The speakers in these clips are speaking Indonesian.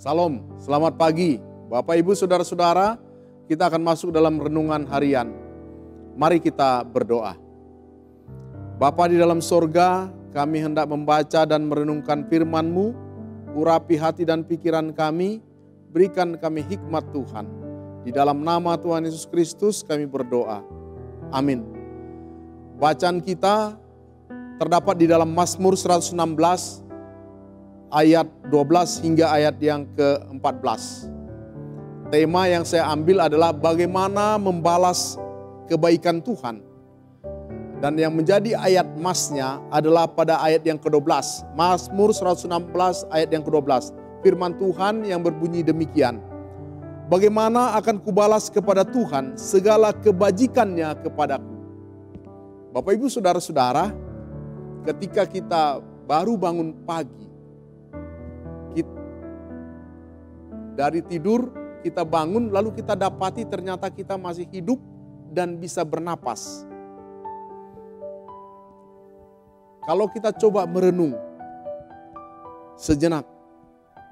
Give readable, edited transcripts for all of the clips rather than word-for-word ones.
Salam, selamat pagi. Bapak, Ibu, Saudara-saudara, kita akan masuk dalam renungan harian. Mari kita berdoa. Bapa di dalam sorga, kami hendak membaca dan merenungkan firman-Mu. Urapi hati dan pikiran kami, berikan kami hikmat Tuhan. Di dalam nama Tuhan Yesus Kristus kami berdoa. Amin. Bacaan kita terdapat di dalam Mazmur 116 ayat 12 hingga ayat yang ke-14. Tema yang saya ambil adalah bagaimana membalas kebaikan Tuhan. Dan yang menjadi ayat masnya adalah pada ayat yang ke-12. Mazmur 116 ayat yang ke-12. Firman Tuhan yang berbunyi demikian. Bagaimana akan kubalas kepada Tuhan segala kebajikannya kepadaku. Bapak, Ibu, Saudara-saudara, ketika kita baru bangun pagi, dari tidur kita bangun lalu kita dapati ternyata kita masih hidup dan bisa bernapas. Kalau kita coba merenung sejenak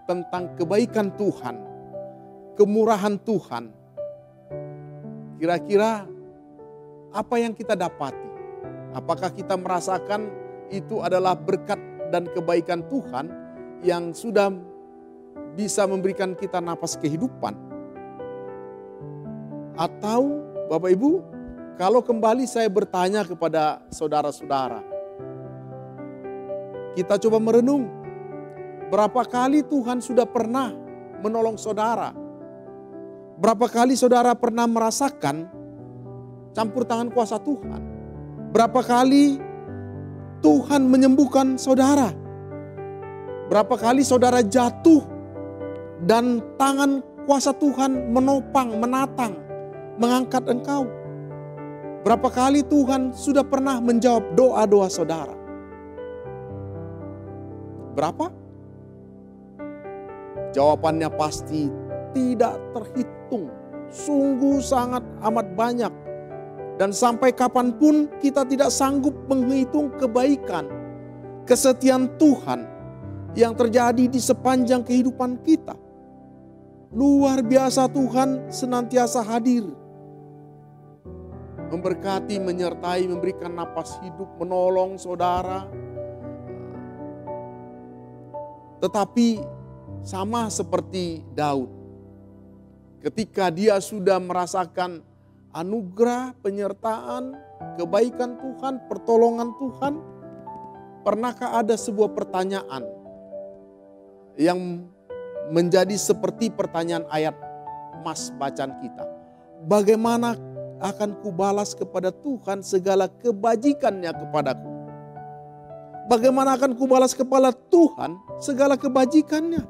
tentang kebaikan Tuhan, kemurahan Tuhan, kira-kira apa yang kita dapati? Apakah kita merasakan itu adalah berkat dan kebaikan Tuhan yang sudah bisa memberikan kita napas kehidupan? Atau Bapak Ibu, kalau kembali saya bertanya kepada saudara-saudara, kita coba merenung, berapa kali Tuhan sudah pernah menolong saudara? Berapa kali saudara pernah merasakan campur tangan kuasa Tuhan? Berapa kali Tuhan menyembuhkan saudara? Berapa kali saudara jatuh dan tangan kuasa Tuhan menopang, menatang, mengangkat engkau? Berapa kali Tuhan sudah pernah menjawab doa-doa saudara? Berapa? Jawabannya pasti tidak terhitung. Sungguh sangat amat banyak. Dan sampai kapanpun kita tidak sanggup menghitung kebaikan, kesetiaan Tuhan yang terjadi di sepanjang kehidupan kita. Luar biasa, Tuhan senantiasa hadir, memberkati, menyertai, memberikan napas hidup, menolong saudara. Tetapi sama seperti Daud, ketika dia sudah merasakan anugerah, penyertaan, kebaikan Tuhan, pertolongan Tuhan, pernahkah ada sebuah pertanyaan yang menjadi seperti pertanyaan ayat mas bacaan kita? Bagaimana akan kubalas kepada Tuhan segala kebajikannya kepadaku? Bagaimana akan kubalas kepada Tuhan segala kebajikannya?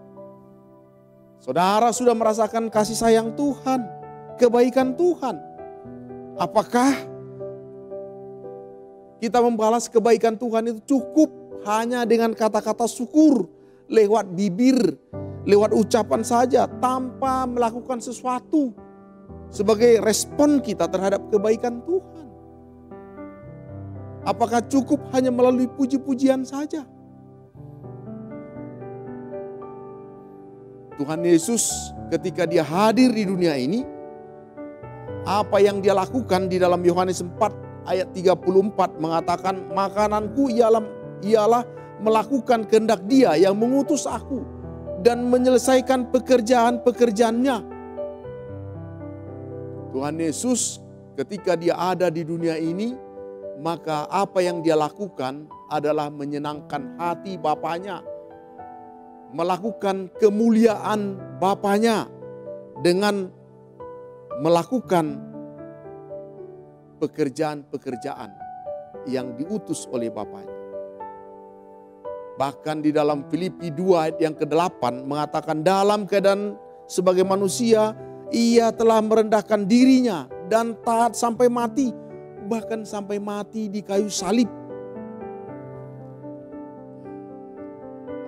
Saudara sudah merasakan kasih sayang Tuhan, kebaikan Tuhan. Apakah kita membalas kebaikan Tuhan itu cukup hanya dengan kata-kata syukur lewat bibir, lewat ucapan saja tanpa melakukan sesuatu sebagai respon kita terhadap kebaikan Tuhan? Apakah cukup hanya melalui puji-pujian saja? Tuhan Yesus ketika dia hadir di dunia ini, apa yang dia lakukan di dalam Yohanes 4 ayat 34 mengatakan, makananku ialah melakukan kehendak Dia yang mengutus aku dan menyelesaikan pekerjaan-pekerjaannya. Tuhan Yesus ketika dia ada di dunia ini, maka apa yang dia lakukan adalah menyenangkan hati Bapanya, melakukan kemuliaan Bapanya dengan melakukan pekerjaan-pekerjaan yang diutus oleh Bapanya. Bahkan di dalam Filipi 2 ayat yang ke-8 mengatakan, dalam keadaan sebagai manusia, ia telah merendahkan dirinya dan taat sampai mati, bahkan sampai mati di kayu salib.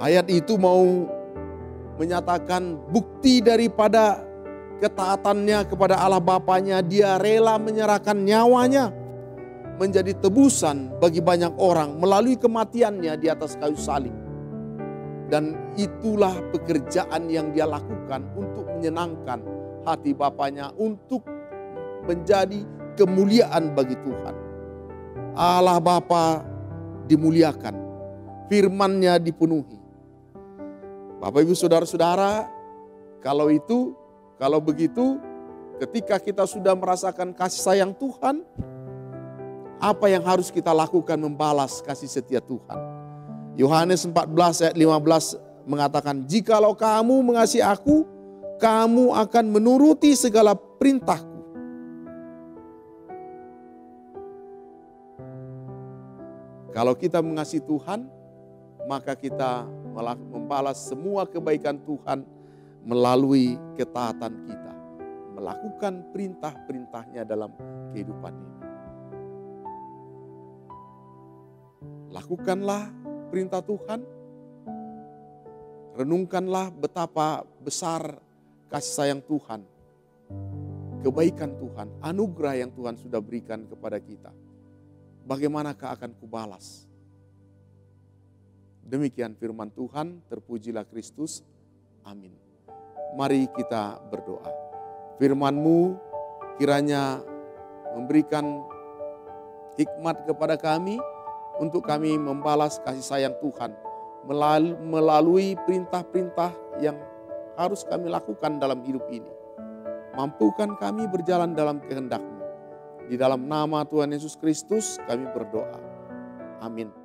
Ayat itu mau menyatakan bukti daripada ketaatannya kepada Allah Bapanya. Dia rela menyerahkan nyawanya menjadi tebusan bagi banyak orang melalui kematiannya di atas kayu salib. Dan itulah pekerjaan yang dia lakukan untuk menyenangkan hati Bapaknya, untuk menjadi kemuliaan bagi Tuhan. Allah Bapa dimuliakan, firman-Nya dipenuhi. Bapak Ibu Saudara-saudara, kalau begitu, ketika kita sudah merasakan kasih sayang Tuhan, apa yang harus kita lakukan membalas kasih setia Tuhan? Yohanes 14 ayat 15 mengatakan, jikalau kamu mengasihi aku, kamu akan menuruti segala perintahku. Kalau kita mengasihi Tuhan, maka kita membalas semua kebaikan Tuhan melalui ketaatan kita, melakukan perintah-perintahnya dalam kehidupan ini. Lakukanlah perintah Tuhan, renungkanlah betapa besar kasih sayang Tuhan, kebaikan Tuhan, anugerah yang Tuhan sudah berikan kepada kita. Bagaimanakah akan kubalas? Demikian firman Tuhan, terpujilah Kristus. Amin. Mari kita berdoa. Firman-Mu kiranya memberikan hikmat kepada kami, untuk kami membalas kasih sayang Tuhan melalui perintah-perintah yang harus kami lakukan dalam hidup ini. Mampukan kami berjalan dalam kehendak-Mu. Di dalam nama Tuhan Yesus Kristus kami berdoa. Amin.